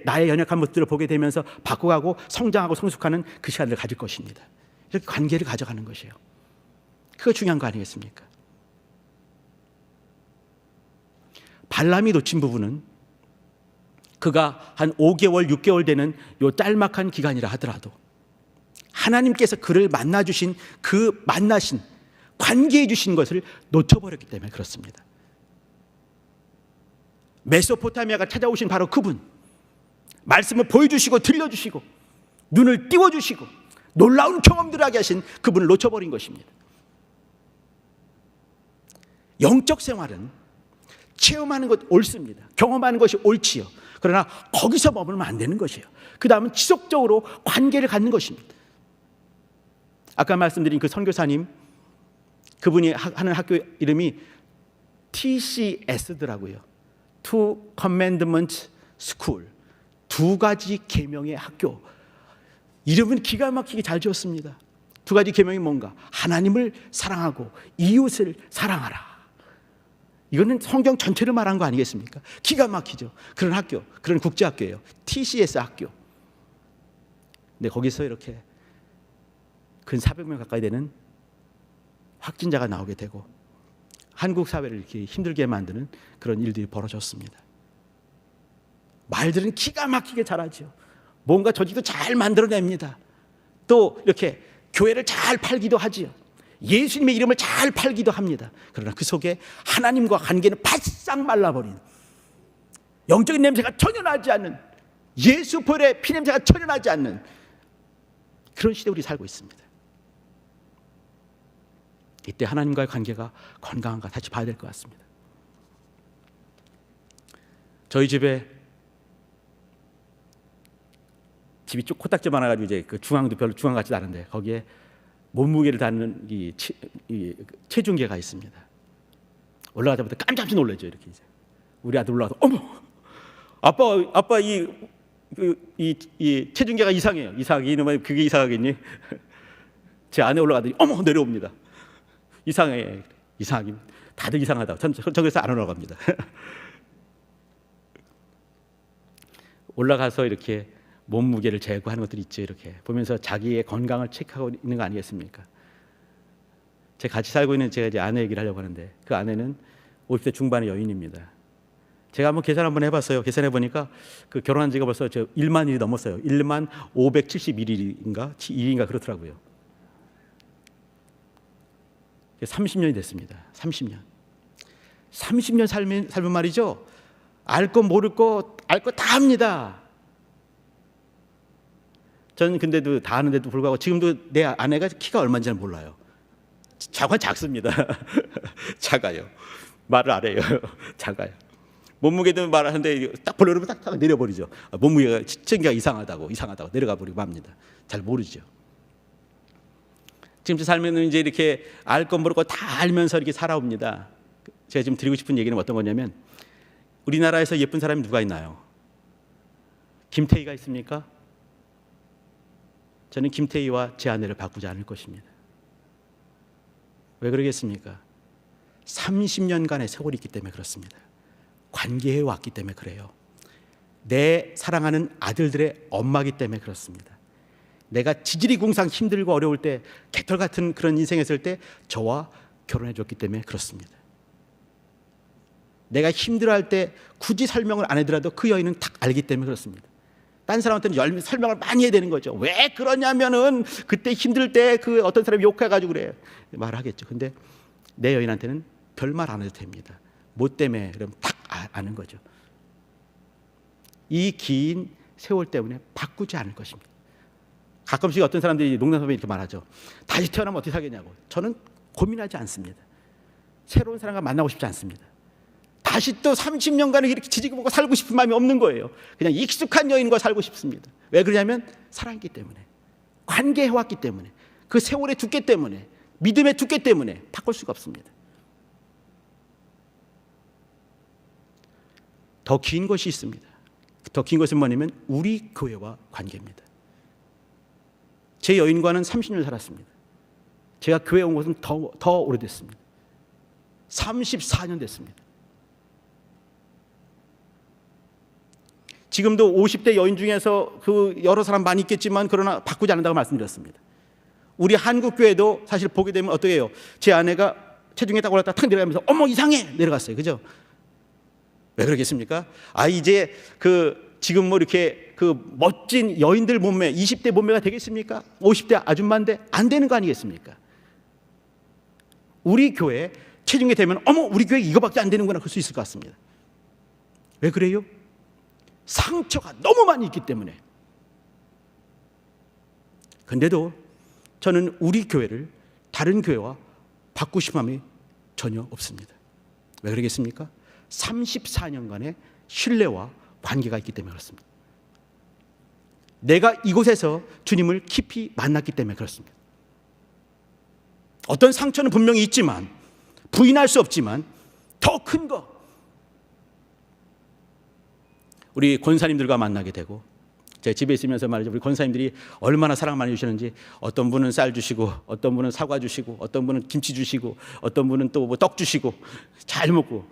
나의 연약한 것들을 보게 되면서 바꿔가고 성장하고 성숙하는 그 시간을 가질 것입니다. 이렇게 관계를 가져가는 것이에요. 그거 중요한 거 아니겠습니까? 발람이 놓친 부분은 그가 한 5개월, 6개월 되는 요 짤막한 기간이라 하더라도 하나님께서 그를 만나주신 그 만나신 관계해 주신 것을 놓쳐버렸기 때문에 그렇습니다. 메소포타미아가 찾아오신 바로 그분, 말씀을 보여주시고 들려주시고 눈을 띄워주시고 놀라운 경험들을 하게 하신 그분을 놓쳐버린 것입니다. 영적 생활은 체험하는 것 옳습니다. 경험하는 것이 옳지요. 그러나 거기서 머물면 안 되는 것이에요. 그 다음은 지속적으로 관계를 갖는 것입니다. 아까 말씀드린 그 선교사님, 그분이 하는 학교 이름이 TCS더라고요. Two Commandment School, 2가지 계명의 학교. 이름은 기가 막히게 잘 지었습니다. 2가지 계명이 뭔가? 하나님을 사랑하고 이웃을 사랑하라. 이거는 성경 전체를 말한 거 아니겠습니까? 기가 막히죠. 그런 학교, 그런 국제학교예요. TCS 학교. 근데 거기서 이렇게 근 400명 가까이 되는 확진자가 나오게 되고 한국 사회를 이렇게 힘들게 만드는 그런 일들이 벌어졌습니다. 말들은 기가 막히게 잘하죠. 뭔가 조직도 잘 만들어냅니다. 또 이렇게 교회를 잘 팔기도 하지요. 예수님의 이름을 잘 팔기도 합니다. 그러나 그 속에 하나님과 관계는 바싹 말라버린, 영적인 냄새가 전혀 나지 않는, 예수 보혈의 피냄새가 전혀 나지 않는 그런 시대에 우리 살고 있습니다. 이때 하나님과의 관계가 건강한가 다시 봐야 될 것 같습니다. 저희 집이 좀 코딱지 많아가지고 이제 그 중앙도 별로 중앙 같지도 않은데 거기에 몸무게를 닿는 이 체중계가 있습니다. 올라가자마자 깜짝 놀라죠. 이렇게 이제 우리 아들 올라가서 어머, 아빠 이 체중계가 이상해요. 이상하게 이놈의 그게 이상하겠니? 제 안에 올라가더니 어머 내려옵니다. 이상해. 이상하긴 다들 이상하다. 전 그래서 안 올라갑니다. 올라가서 이렇게 몸무게를 재고하는 것들이 있죠. 이렇게 보면서 자기의 건강을 체크하고 있는 거 아니겠습니까? 제가 같이 살고 있는 제가 이제 아내 얘기를 하려고 하는데 그 아내는 50대 중반의 여인입니다. 제가 한번 계산 한번 해봤어요. 계산해 보니까 그 결혼한 지가 벌써 1만 일이 넘었어요. 1만 571일인가 2일인가 그렇더라고요. 30년이 됐습니다. 30년 살면 말이죠. 알 거 모를 거 알 거 다 합니다. 저는 근데도 다 아는데도 불구하고 지금도 내 아내가 키가 얼마인지 잘 몰라요. 작은 작습니다. 작아요. 말을 안 해요. 작아요. 몸무게도 말하는데 딱 보려면 딱 내려버리죠. 몸무게가 체중계가 이상하다고 내려가 버리고 합니다. 잘 모르죠. 지금 살면 이제 이렇게 알 것 모를 거 다 알면서 이렇게 살아옵니다. 제가 지금 드리고 싶은 얘기는 어떤 거냐면 우리나라에서 예쁜 사람이 누가 있나요? 김태희가 있습니까? 저는 김태희와 제 아내를 바꾸지 않을 것입니다. 왜 그러겠습니까? 30년간의 세월이 있기 때문에 그렇습니다. 관계해 왔기 때문에 그래요. 내 사랑하는 아들들의 엄마이기 때문에 그렇습니다. 내가 지지리궁상 힘들고 어려울 때 개털 같은 그런 인생했을 때 저와 결혼해 줬기 때문에 그렇습니다. 내가 힘들어할 때 굳이 설명을 안 해더라도 그 여인은 딱 알기 때문에 그렇습니다. 딴 사람한테는 설명을 많이 해야 되는 거죠. 왜 그러냐면은 그때 힘들 때 그 어떤 사람이 욕해가지고 그래 말하겠죠. 근데 내 여인한테는 별말 안 해도 됩니다. 뭐 때문에 그럼 딱 아는 거죠. 이 긴 세월 때문에 바꾸지 않을 것입니다. 가끔씩 어떤 사람들이 농담삼아 이렇게 말하죠. 다시 태어나면 어떻게 살겠냐고. 저는 고민하지 않습니다. 새로운 사람과 만나고 싶지 않습니다. 다시 또 30년간을 이렇게 지지고 보고 살고 싶은 마음이 없는 거예요. 그냥 익숙한 여인과 살고 싶습니다. 왜 그러냐면 사랑했기 때문에, 관계해왔기 때문에, 그 세월의 두께 때문에, 믿음의 두께 때문에 바꿀 수가 없습니다. 더 긴 것이 있습니다. 더 긴 것은 뭐냐면 우리 교회와 관계입니다. 제 여인과는 30년 살았습니다. 제가 교회 온 것은 더 오래됐습니다. 34년 됐습니다. 지금도 50대 여인 중에서 그 여러 사람 많이 있겠지만 그러나 바꾸지 않는다고 말씀드렸습니다. 우리 한국 교회도 사실 보게 되면 어떻게 해요? 제 아내가 체중에 딱 올랐다 탁 내려가면서 어머 이상해 내려갔어요. 그죠? 왜 그러겠습니까? 이제 지금 뭐 이렇게 멋진 여인들 몸매 20대 몸매가 되겠습니까? 50대 아줌마인데 안 되는 거 아니겠습니까? 우리 교회 체중이 되면 어머 우리 교회 이거밖에 안 되는구나 그럴 수 있을 것 같습니다. 왜 그래요? 상처가 너무 많이 있기 때문에. 근데도 저는 우리 교회를 다른 교회와 바꾸고 싶은 마음이 전혀 없습니다. 왜 그러겠습니까? 34년간의 신뢰와 관계가 있기 때문에 그렇습니다. 내가 이곳에서 주님을 깊이 만났기 때문에 그렇습니다. 어떤 상처는 분명히 있지만 부인할 수 없지만 더 큰 거 우리 권사님들과 만나게 되고 제 집에 있으면서 말이죠. 우리 권사님들이 얼마나 사랑 많이 주시는지 어떤 분은 쌀 주시고 어떤 분은 사과 주시고 어떤 분은 김치 주시고 어떤 분은 또 뭐 떡 주시고 잘 먹고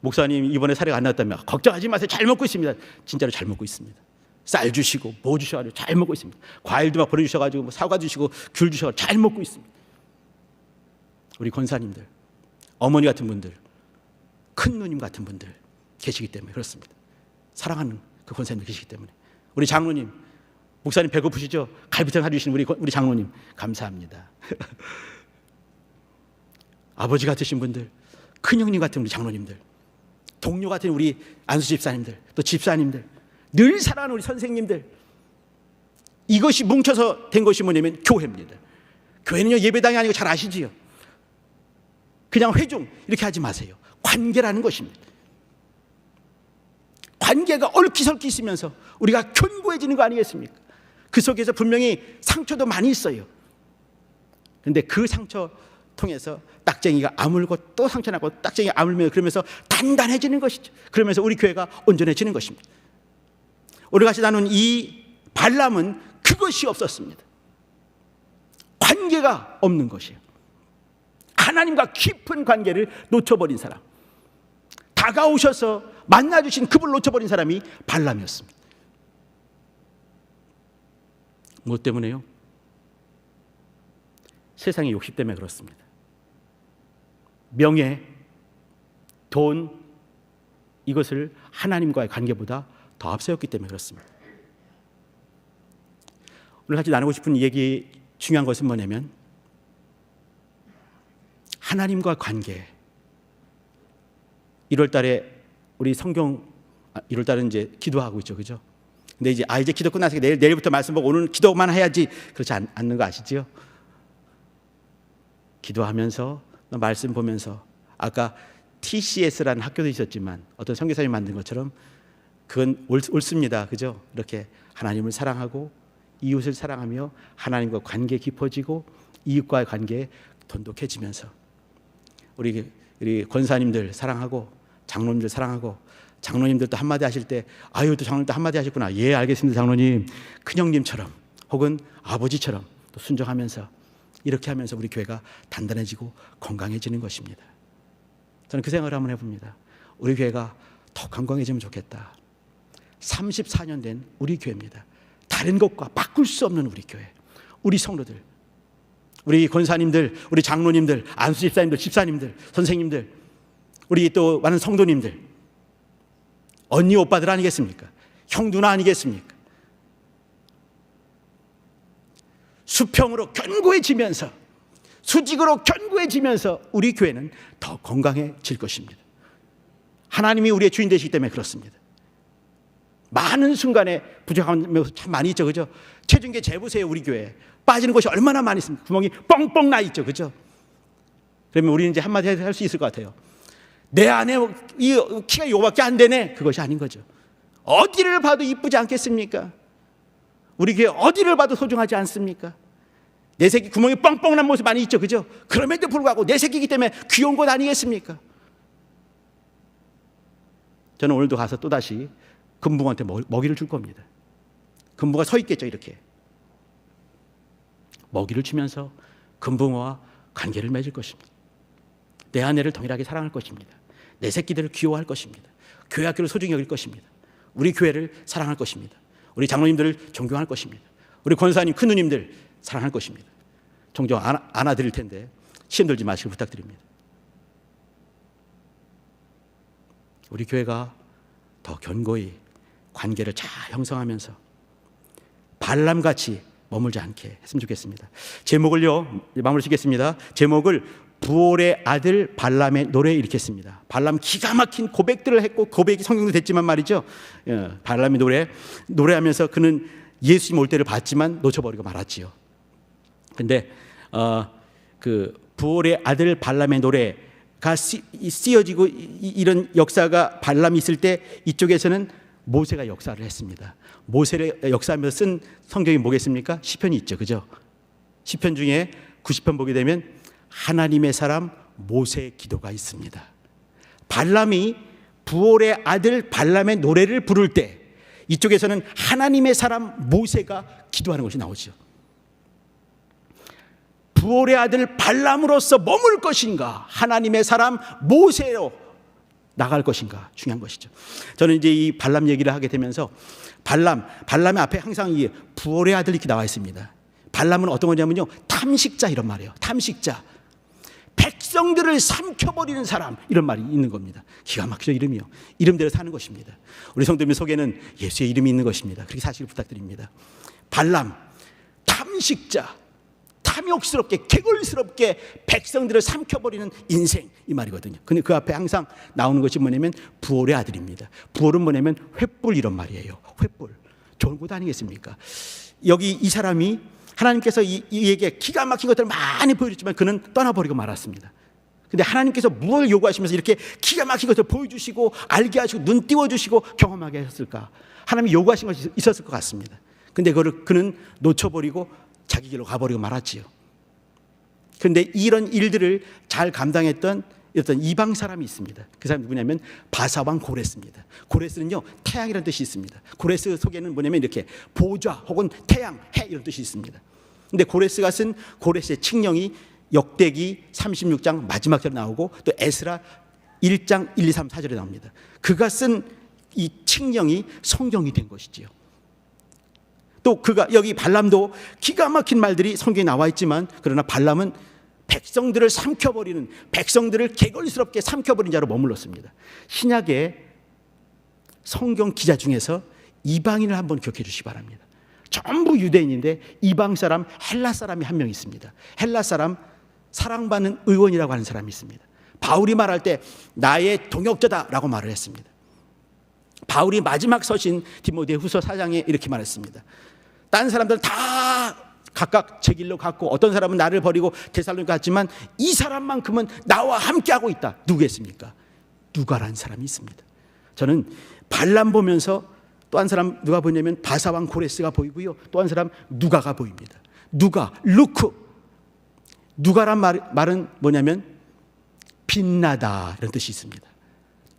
목사님 이번에 사례가 안 났다며 걱정하지 마세요. 잘 먹고 있습니다. 진짜로 잘 먹고 있습니다. 쌀 주시고 뭐 주셔가지고 잘 먹고 있습니다. 과일도 막 보내주셔가지고 뭐 사과 주시고 귤 주셔가지고 잘 먹고 있습니다. 우리 권사님들, 어머니 같은 분들, 큰 누님 같은 분들 계시기 때문에 그렇습니다. 사랑하는 그 권사님들 계시기 때문에 우리 장로님, 목사님 배고프시죠? 갈비탕 사주신 우리 장로님 감사합니다. 아버지 같으신 분들, 큰형님 같은 우리 장로님들, 동료 같은 우리 안수 집사님들, 또 집사님들, 늘 사랑하는 우리 선생님들, 이것이 뭉쳐서 된 것이 뭐냐면 교회입니다. 교회는요 예배당이 아니고 잘 아시지요. 그냥 회중 이렇게 하지 마세요. 관계라는 것입니다. 관계가 얽히설키 있으면서 우리가 견고해지는 거 아니겠습니까? 그 속에서 분명히 상처도 많이 있어요. 그런데 그 상처 통해서 딱쟁이가 아물고 또 상처나고 딱쟁이가 아물며 그러면서 단단해지는 것이죠. 그러면서 우리 교회가 온전해지는 것입니다. 우리가 같이 나눈 이 발람은 그것이 없었습니다. 관계가 없는 것이에요. 하나님과 깊은 관계를 놓쳐버린 사람, 다가오셔서 만나주신 그분을 놓쳐버린 사람이 발람이었습니다. 무엇 때문에요? 세상의 욕심 때문에 그렇습니다. 명예, 돈, 이것을 하나님과의 관계보다 더 앞세웠기 때문에 그렇습니다. 오늘 같이 나누고 싶은 얘기 중요한 것은 뭐냐면 하나님과 관계. 1월 달에 우리 성경 1월 달은 이제 기도하고 있죠. 그죠? 근데 이제 기도 끝났으니까 내일부터 말씀 보고 오늘 기도만 해야지. 그렇지 않는 거 아시죠? 기도하면서 말씀 보면서 아까 TCS라는 학교도 있었지만 어떤 선교사님이 만든 것처럼 그건 옳습니다. 그죠? 이렇게 하나님을 사랑하고 이웃을 사랑하며 하나님과 관계 깊어지고 이웃과의 관계 돈독해지면서 우리 권사님들 사랑하고 장로님들 사랑하고 장로님들도 한마디 하실 때 아유 또 장로님도 한마디 하셨구나. 예 알겠습니다 장로님. 큰형님처럼 혹은 아버지처럼 또 순종하면서 이렇게 하면서 우리 교회가 단단해지고 건강해지는 것입니다. 저는 그 생각을 한번 해봅니다. 우리 교회가 더 건강해지면 좋겠다. 34년 된 우리 교회입니다. 다른 것과 바꿀 수 없는 우리 교회. 우리 성도들, 우리 권사님들, 우리 장로님들, 안수 집사님들, 집사님들, 선생님들, 우리 또 많은 성도님들, 언니 오빠들 아니겠습니까? 형 누나 아니겠습니까? 수평으로 견고해지면서 수직으로 견고해지면서 우리 교회는 더 건강해질 것입니다. 하나님이 우리의 주인 되시기 때문에 그렇습니다. 많은 순간에 부족한 면 참 많이 있죠. 그죠? 체중계 재보세요. 우리 교회 빠지는 곳이 얼마나 많이 있습니까? 구멍이 뻥뻥 나 있죠. 그죠? 그러면 우리는 이제 한마디 할 수 있을 것 같아요. 내 안에 이 키가 요밖에 안 되네. 그것이 아닌 거죠. 어디를 봐도 이쁘지 않겠습니까? 우리 교회 어디를 봐도 소중하지 않습니까? 내 새끼 구멍이 뻥뻥 난 모습 많이 있죠. 그죠? 그럼에도 불구하고 내 새끼이기 때문에 귀여운 것 아니겠습니까? 저는 오늘도 가서 또다시 금붕어한테 먹이를 줄 겁니다. 금붕어가 서 있겠죠. 이렇게 먹이를 주면서 금붕어와 관계를 맺을 것입니다. 내 아내를 동일하게 사랑할 것입니다. 내 새끼들을 귀여워할 것입니다. 교회 학교를 소중히 여길 것입니다. 우리 교회를 사랑할 것입니다. 우리 장로님들을 존경할 것입니다. 우리 권사님 큰누님들 사랑할 것입니다. 종종 안아드릴 텐데 시험 들지 마시길 부탁드립니다. 우리 교회가 더 견고히 관계를 잘 형성하면서 발람같이 머물지 않게 했으면 좋겠습니다. 제목을요, 마무리 짓겠습니다. 제목을 부올의 아들 발람의 노래 이렇게 했습니다. 발람 기가 막힌 고백들을 했고 고백이 성경도 됐지만 말이죠. 발람의 노래하면서 그는 예수님 올 때를 봤지만 놓쳐버리고 말았지요. 근데 그 부올의 아들 발람의 노래가 쓰여지고 이런 역사가 발람이 있을 때 이쪽에서는 모세가 역사를 했습니다. 모세를 역사하면서 쓴 성경이 뭐겠습니까? 시편이 있죠. 그죠? 시편 중에 90편 보게 되면 하나님의 사람 모세의 기도가 있습니다. 발람이 부올의 아들 발람의 노래를 부를 때 이쪽에서는 하나님의 사람 모세가 기도하는 것이 나오죠. 부올의 아들 발람으로서 머물 것인가, 하나님의 사람 모세로 나갈 것인가 중요한 것이죠. 저는 이제 이 발람 얘기를 하게 되면서 발람의 앞에 항상 이 부올의 아들 이렇게 나와 있습니다. 발람은 어떤 거냐면요, 탐식자 이런 말이에요. 탐식자, 백성들을 삼켜버리는 사람 이런 말이 있는 겁니다. 기가 막히죠. 이름이요. 이름대로 사는 것입니다. 우리 성도님 속에는 예수의 이름이 있는 것입니다. 그렇게 사실 부탁드립니다. 발람, 탐식자, 탐욕스럽게 개걸스럽게 백성들을 삼켜버리는 인생 이 말이거든요. 근데 그 앞에 항상 나오는 것이 뭐냐면 부올의 아들입니다. 부올은 뭐냐면 횃불 이런 말이에요. 횃불, 좋은 것 아니겠습니까? 여기 이 사람이 하나님께서 이에게 기가 막힌 것들을 많이 보여줬지만 그는 떠나버리고 말았습니다. 근데 하나님께서 무엇을 요구하시면서 이렇게 기가 막힌 것을 보여주시고 알게 하시고 눈 띄워주시고 경험하게 하셨을까? 하나님이 요구하신 것이 있었을 것 같습니다. 근데 그는 놓쳐버리고 자기 길로 가버리고 말았지요. 그런데 이런 일들을 잘 감당했던 어떤 이방 사람이 있습니다. 그 사람이 누구냐면 바사왕 고레스입니다. 고레스는요, 태양이라는 뜻이 있습니다. 고레스 속에는 뭐냐면 이렇게 보좌 혹은 태양, 해 이런 뜻이 있습니다. 근데 고레스가 쓴 고레스의 칙령이 역대기 36장 마지막 절에 나오고 또 에스라 1장 1, 2, 3, 4절에 나옵니다. 그가 쓴 이 칙령이 성경이 된 것이지요. 또 그가 여기 발람도 기가 막힌 말들이 성경에 나와 있지만 그러나 발람은 백성들을 삼켜버리는, 백성들을 개걸스럽게 삼켜버린 자로 머물렀습니다. 신약의 성경 기자 중에서 이방인을 한번 기억해 주시기 바랍니다. 전부 유대인인데 이방 사람, 헬라 사람이 한 명 있습니다. 헬라 사람, 사랑받는 의원이라고 하는 사람이 있습니다. 바울이 말할 때 나의 동역자다라고 말을 했습니다. 바울이 마지막 서신 디모데후서 4장에 이렇게 말했습니다. 다른 사람들은 다 각각 제 길로 갔고 어떤 사람은 나를 버리고 데살로니가 갔지만 이 사람만큼은 나와 함께하고 있다. 누구겠습니까? 누가라는 사람이 있습니다. 저는 발람 보면서 또 한 사람 누가 보이냐면 바사왕 고레스가 보이고요. 또 한 사람 누가가 보입니다. 누가, 루크. 누가란 말은 뭐냐면 빛나다 이런 뜻이 있습니다.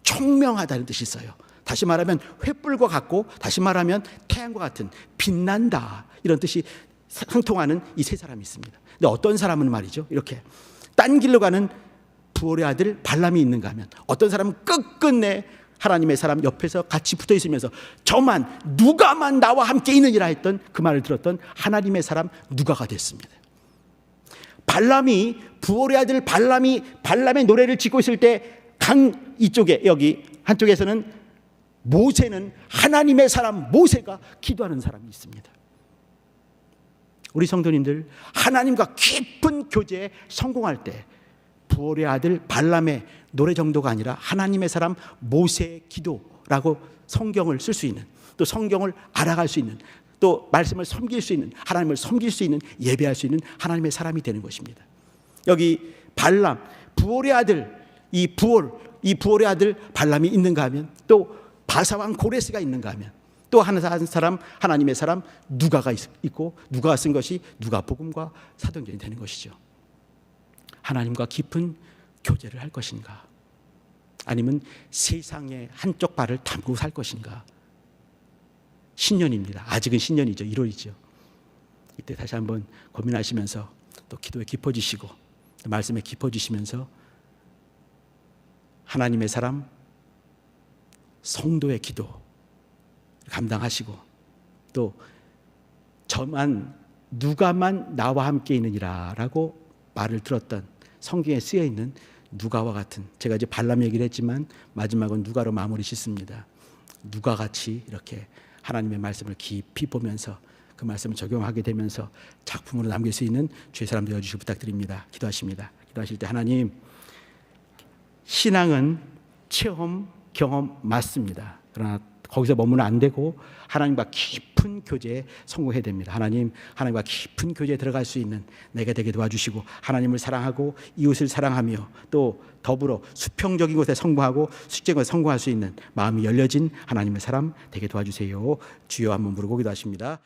총명하다 이런 뜻이 있어요. 다시 말하면 횃불과 같고 다시 말하면 태양과 같은 빛난다 이런 뜻이 상통하는 이 세 사람이 있습니다. 근데 어떤 사람은 말이죠, 이렇게 딴 길로 가는 부올의 아들 발람이 있는가 하면 어떤 사람은 끝끝내 하나님의 사람 옆에서 같이 붙어 있으면서 저만 누가만 나와 함께 있느니라 했던 그 말을 들었던 하나님의 사람 누가가 됐습니다. 발람이 부올의 아들 발람의 노래를 짓고 있을 때 강 이쪽에 여기 한쪽에서는 모세는 하나님의 사람 모세가 기도하는 사람이 있습니다. 우리 성도님들 하나님과 깊은 교제에 성공할 때 부올의 아들 발람의 노래 정도가 아니라 하나님의 사람 모세의 기도라고 성경을 쓸 수 있는, 또 성경을 알아갈 수 있는, 또 말씀을 섬길 수 있는, 하나님을 섬길 수 있는, 예배할 수 있는 하나님의 사람이 되는 것입니다. 여기 발람, 부올의 아들, 이 부올의 아들 발람이 있는가 하면 또 바사왕 고레스가 있는가 하면 또 한 사람 하나님의 사람 누가가 있고 누가가 쓴 것이 누가복음과 사도행전이 되는 것이죠. 하나님과 깊은 교제를 할 것인가, 아니면 세상의 한쪽 발을 담그고 살 것인가. 신년입니다. 아직은 신년이죠. 1월이죠. 이때 다시 한번 고민하시면서 또 기도에 깊어지시고 또 말씀에 깊어지시면서 하나님의 사람 성도의 기도 감당하시고 또 저만 누가만 나와 함께 있느니라 라고 말을 들었던 성경에 쓰여 있는 누가와 같은, 제가 이제 발람 얘기를 했지만 마지막은 누가로 마무리 짓습니다. 누가같이 이렇게 하나님의 말씀을 깊이 보면서 그 말씀을 적용하게 되면서 작품으로 남길 수 있는 주의 사람 되어주시기 부탁드립니다. 기도하십니다. 기도하실 때 하나님, 신앙은 체험, 경험 맞습니다. 그러나 거기서 머무는 안 되고 하나님과 깊은 교제에 성공해야 됩니다. 하나님, 하나님과 깊은 교제에 들어갈 수 있는 내가 되게 도와주시고 하나님을 사랑하고 이웃을 사랑하며 또 더불어 수평적인 것에 성공하고 수직적인 것에 성공할 수 있는 마음이 열려진 하나님의 사람 되게 도와주세요. 주여 한번 부르고 기도하십니다.